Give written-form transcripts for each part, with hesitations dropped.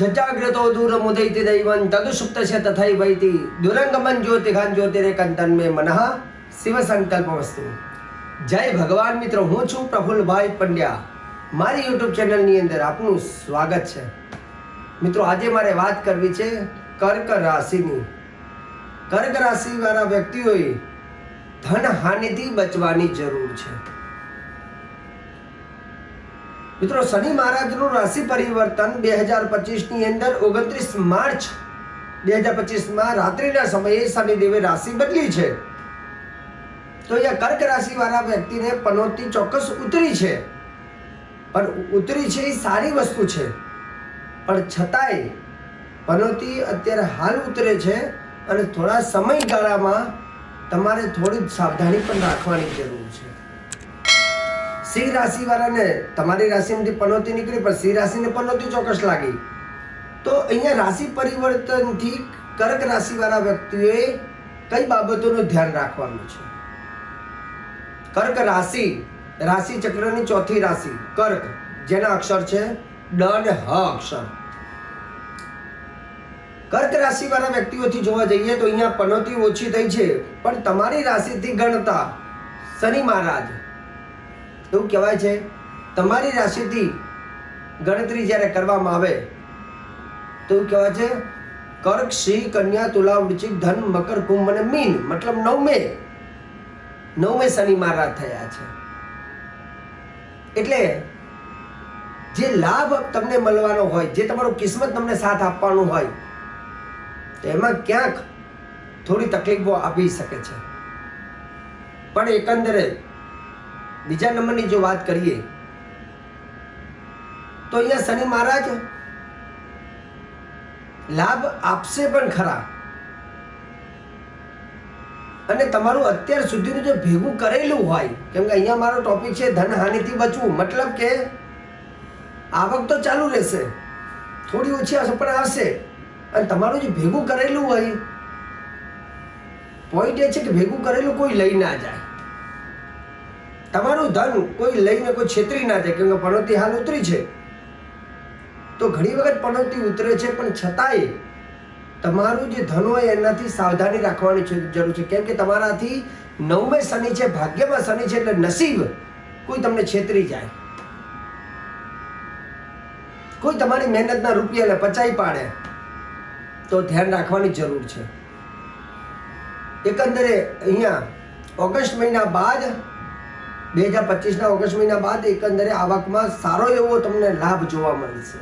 जजाग्रतो दूरमुदयति दैवं तदुसुप्तस्य तथैवैति दुरंगमन ज्योतिघान ज्योतिरेकंतन में मनः शिव संकल्पमस्तु। जय भगवान मित्रों, હું છું પ્રફુલ્લભાઈ પંડ્યા। મારી યુટ્યુબ ચેનલની અંદર આપનું સ્વાગત છે। મિત્રો, આજે મારે વાત કરવી છે કર્ક રાશિની। કર્ક રાશિવાળા વ્યક્તિઓએ ધન હાનિથી બચવાની જરૂર છે। મિત્રો, શનિ મહારાજનું રાશિ પરિવર્તન 2025ની અંદર 29 માર્ચ 2025માં રાત્રિના સમયે શનિદેવે રાશિ બદલી છે। તો અહીંયા કર્ક રાશિવાળા વ્યક્તિને પનોતી ચોક્કસ ઉતરી છે, પણ ઉતરી છે એ સારી વસ્તુ છે, પણ છતાંય પનોતી અત્યારે હાલ ઉતરે છે અને થોડા સમયગાળામાં તમારે થોડી સાવધાની પણ રાખવાની જરૂર છે। સિંહ રાશિવાળાને તમારી રાશિમાંથી પનોતી નીકળી, પણ સિંહ રાશિને પનોતી ચોક્કસ લાગી। તો અહીંયા રાશિ પરિવર્તનથી કર્ક રાશિવાળા વ્યક્તિઓએ કઈ બાબતોનું ધ્યાન રાખવાનું છે? કર્ક રાશિ, રાશિ ચક્રની ચોથી રાશિ કર્ક, જેના અક્ષર છે ડ અને હ અક્ષર। કર્ક રાશિવાળા વ્યક્તિઓથી જોવા જઈએ તો અહીંયા પનોતી ઓછી થઈ છે, પણ તમારી રાશિથી ગણતા શનિ મહારાજ, એવું કહેવાય છે તમારી રાશિથી ગણતરી જ્યારે કરવામાં આવે તો એવું કહેવાય છે કર્ક, સિંહ, કન્યા, તુલા, વૃશ્ચિક, ધન, મકર, કુંભ અને મીન, મતલબ નવમે શનિ મહારાજ થયા છે। એટલે જે લાભ તમને મળવાનો હોય, જે તમારું કિસ્મત તમને સાથ આપવાનું હોય, તો એમાં ક્યાંક થોડી તકલીફો આપી શકે છે। પણ એકંદરે બીજા નંબરની જો વાત કરીએ તો અહીંયા શનિ મહારાજ લાભ આપશે પણ ખરા, અને તમારું અત્યાર સુધીનું જે ભેગું કરેલું હોય, કેમ કે અહીંયા મારો ટોપિક છે ધન હાનિથી બચવું, મતલબ કે આવક તો ચાલુ રહેશે, થોડી ઓછી આવશે પણ આવશે, અને તમારું જે ભેગું કરેલું હોય, પોઈન્ટ એ છે કે ભેગું કરેલું કોઈ લઈ ના જાય, તમારું ધન કોઈ લઈને કોઈ છેતરી ના જાય, કેમ કે પનોતી હાલ ઉતરી છે। તો ઘણી વખત પનોતી ઉતરે છે, પણ છતાંય તમારું જે ધન હોય એનાથી સાવધાની રાખવાની જરૂર છે, કેમ કે તમારાથી નવમે શનિ છે, ભાગ્યમાં શનિ છે, એટલે નસીબ કોઈ તમને છેતરી જાય, કોઈ તમારી મહેનતના રૂપિયાને પચાવી પાડે, તો ધ્યાન રાખવાની જરૂર છે। એકંદરે અહીંયા ઓગસ્ટ મહિના બાદ 2025ના ઓગસ્ટ મહિના બાદ એકંદરે આવકમાં સારો એવો તમને લાભ જોવા મળશે,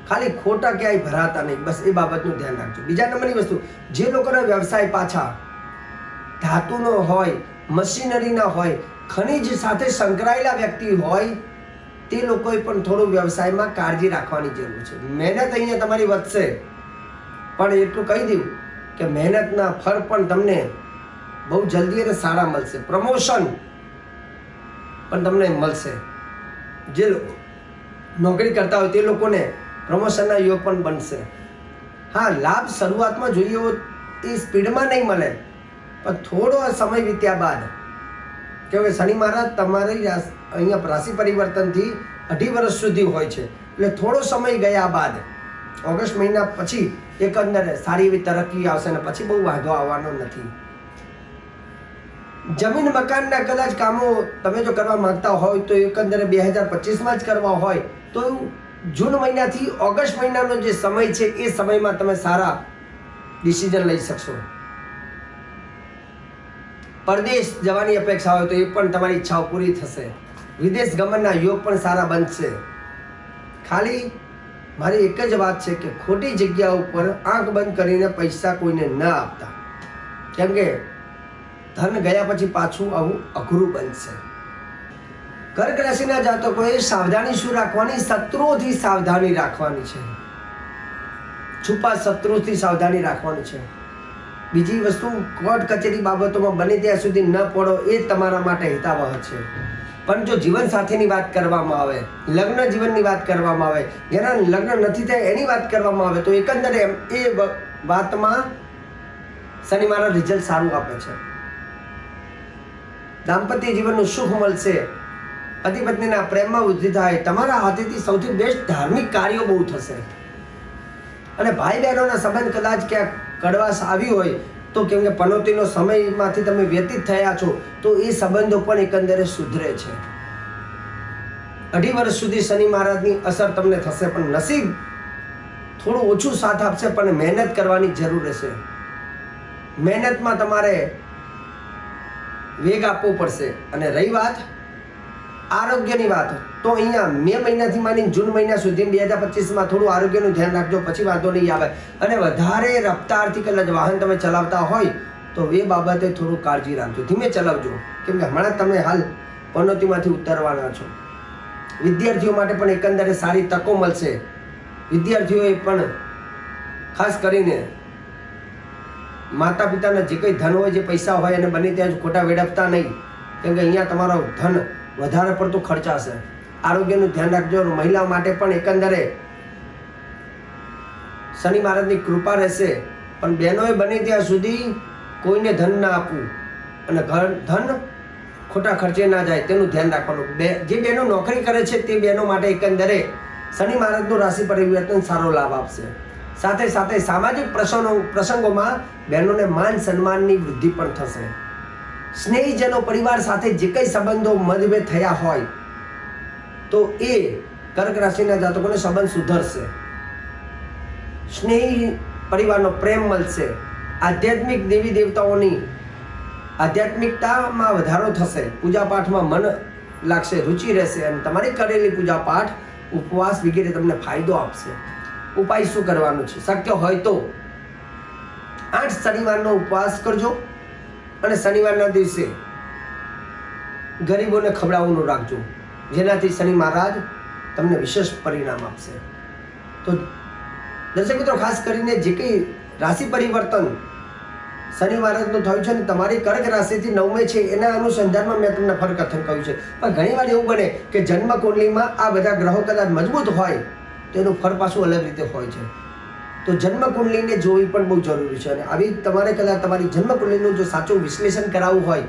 ખાલી ખોટા ક્યાંય ભરાતા નહીં, બસ એ બાબતનું ધ્યાન રાખજો। બીજા નંબરની વસ્તુ, જે લોકોના વ્યવસાય પાછા ધાતુનો હોય, મશીનરીના હોય, ખનિજ સાથે સંકળાયેલા વ્યક્તિ હોય, તે લોકોએ પણ થોડું વ્યવસાયમાં કાળજી રાખવાની જરૂર છે। મહેનત અહીંયા તમારી વધશે, પણ એટલું કહી દઉં કે મહેનતના ફળ પણ તમને બહુ જલ્દી અને સારા મળશે, પ્રમોશન પણ તમને મળશે। જે લોકો નોકરી કરતા હોય તે લોકોને પ્રમોશનના યોગ પણ બનશે। હા, લાભ શરૂઆતમાં જોઈએ એવો એ સ્પીડમાં નહીં મળે, પણ થોડો સમય વીત્યા બાદ, કેમ કે શનિ મહારાજ તમારી અહીંયા રાશિ પરિવર્તનથી 2.5 વર્ષ સુધી હોય છે, એટલે થોડો સમય ગયા બાદ ઓગસ્ટ મહિના પછી એકંદરે સારી એવી તરક્કી આવશે, અને પછી બહુ વાંધો આવવાનો નથી। જમીન મકાનના કદાચ કામો તમે જો કરવા માંગતા હોય તો એકંદરે 2025માં જ કરવા હોય તો જૂન મહિનાથી ઓગસ્ટ મહિનાનો જે સમય છે એ સમયમાં તમે સારા ડિસિઝન લઈ શકશો। પરદેશ જવાની અપેક્ષા હોય તો એ પણ તમારી ઈચ્છાઓ પૂરી થશે। વિદેશ ગમનના યોગ પણ સારા બનશે। ખાલી મારી એક જ વાત છે કે ખોટી જગ્યા ઉપર આંખ બંધ કરીને પૈસા કોઈને ન આપતા, કેમ કે ધન ગયા પછી પાછું આવું અઘરું બનશે। કર્ક રાશિના જાતકોએ સાવધાની શું રાખવાની? શત્રુઓથી સાવધાની રાખવાની છે, છુપા શત્રુથી સાવધાની રાખવાની છે। બીજી વસ્તુ, કોર્ટ કચેરી બાબતોમાં બને ત્યાં સુધી ન પડો, એ તમારા માટે હિતાવહ છે। પણ જો જીવન સાથીની વાત કરવામાં આવે, લગ્ન જીવનની વાત કરવામાં આવે, જેના લગ્ન નથી થાય એની વાત કરવામાં આવે, તો એકંદરે એ વાતમાં શનિ મહારાજ રિઝલ્ટ સારું આપે છે। દાંપત્ય જીવનનું સુખ મળશે, પતિ પત્નીના પ્રેમમાં વૃદ્ધિ થાય, તમારા હાથેથી સૌથી બેસ્ટ ધાર્મિક કાર્યો બહુ થશે। અને ભાઈ બહેનોના સંબંધ કદાચ ક્યાંક કડવાશ આવી હોય તો કેમ કે પનોતીનો સમયમાંથી તમે વ્યતીત થયા છો તો એ સંબંધો પણ એકંદરે સુધરે છે. 2.5 વર્ષ સુધી શનિ મહારાજની અસર તમને થશે, પણ નસીબ થોડું ઓછું સાથ આપશે, પણ મહેનત કરવાની જરૂર રહેશે. મહેનતમાં તમારે વેગ આપવો પડશે. અને રહી વાત આરોગ્યની વાત, તો અહીંયા મે મહિનાથી માંડીને જૂન મહિના સુધી 2025માં થોડું આરોગ્યનું ધ્યાન રાખજો, પછી વાંધો નહીં આવે. અને વધારે રફતારથી કદાચ વાહન તમે ચલાવતા હોય તો એ બાબતે થોડું કાળજી રાખજો, ધીમે ચલાવજો, કેમ કે હમણાં તમે હાલ પનોતીમાંથી ઉતરવાના છો. વિદ્યાર્થીઓ માટે પણ એકંદરે સારી તકો મળશે. વિદ્યાર્થીઓએ પણ ખાસ કરીને માતા પિતાના જે કંઈ ધન હોય, જે પૈસા હોય એને બને ત્યાં ખોટા વેડફતા નહીં, કેમ કે અહીંયા તમારો ધન વધારે પડતું ખર્ચાશે. આરોગ્યનું ધ્યાન રાખજો. મહિલાઓ માટે પણ એકંદરે શનિ મહારાજની કૃપા રહેશે, પણ બહેનોએ બને ત્યાં સુધી કોઈને ધન ના આપવું અને ધન ખોટા ખર્ચે ના જાય તેનું ધ્યાન રાખવાનું. જે બહેનો નોકરી કરે છે તે બહેનો માટે એકંદરે શનિ મહારાજનું રાશિ પરિવર્તન સારો લાભ આપશે. સાથે સાથે સામાજિક પ્રસંગોમાં બહેનોને માન સન્માનની વૃદ્ધિ પણ થશે. સ્નેહીજનો પરિવાર સાથે જે કંઈ સંબંધો મતભેદ થયા હોય તો એ કર્ક રાશિના જાતકોને સંબંધ સુધરશે. સ્નેહી પરિવારનો પ્રેમ મળશે. આધ્યાત્મિક દેવી દેવતાઓની આધ્યાત્મિકતામાં વધારો થશે. પૂજા પાઠમાં મન લાગશે, રુચિ રહેશે અને તમારી કરેલી પૂજા પાઠ, ઉપવાસ વગેરે તમને ફાયદો આપશે. ઉપાય શું કરવાનું છે? શક્ય હોય તો 8 શનિવારનો ઉપવાસ કરજો અને શનિવારના દિવસે ગરીબોને ખવડાવવાનું રાખજો, જેનાથી શનિ મહારાજ તમને વિશેષ પરિણામ આપશે. તો દર્શક મિત્રો, ખાસ કરીને જે કંઈ રાશિ પરિવર્તન શનિ મહારાજનું થયું છે ને તમારી કર્ક રાશિથી 9મે છે એના અનુસંધાનમાં મેં તમને ફરકથન કહ્યું છે. પણ ઘણીવાર એવું બને કે જન્મ કુંડલીમાં આ બધા ગ્રહો કદાચ મજબૂત હોય તો એનું ફળ પાછું અલગ રીતે હોય છે. તો જન્મ કુંડલીને જોવી પણ બહુ જરૂરી છે. અને આવી તમારે કદાચ તમારી જન્મ કુંડલીનું જો સાચું વિશ્લેષણ કરાવવું હોય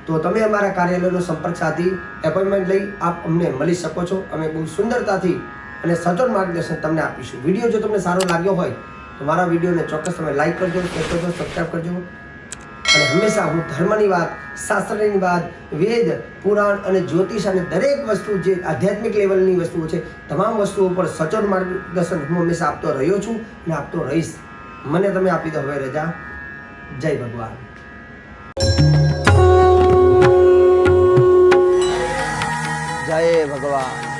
તો તમે અમારા કાર્યાલયનો સંપર્ક સાધી એપોઇન્ટમેન્ટ લઈ આપ અમને મળી શકો છો. અમે બહુ સુંદરતાથી અને સચોટ માર્ગદર્શન તમને આપીશું. વિડીયો જો તમને સારો લાગ્યો હોય તો મારા વિડીયોને ચોક્કસ તમે લાઈક કરજો, શેર કરજો, સબસ્ક્રાઈબ કરજો. અને હંમેશા હું ધર્મની વાત, શાસ્ત્રની વાત, વેદ, પુરાણ અને જ્યોતિષ અને દરેક વસ્તુ જે આધ્યાત્મિક લેવલની વસ્તુઓ છે તમામ વસ્તુઓ પર સચોટ માર્ગદર્શન હું હંમેશા આપતો રહ્યો છું અને આપતો રહીશ. મને તમે આપી દો હવે રજા. જય ભગવાન. જય ભગવાન.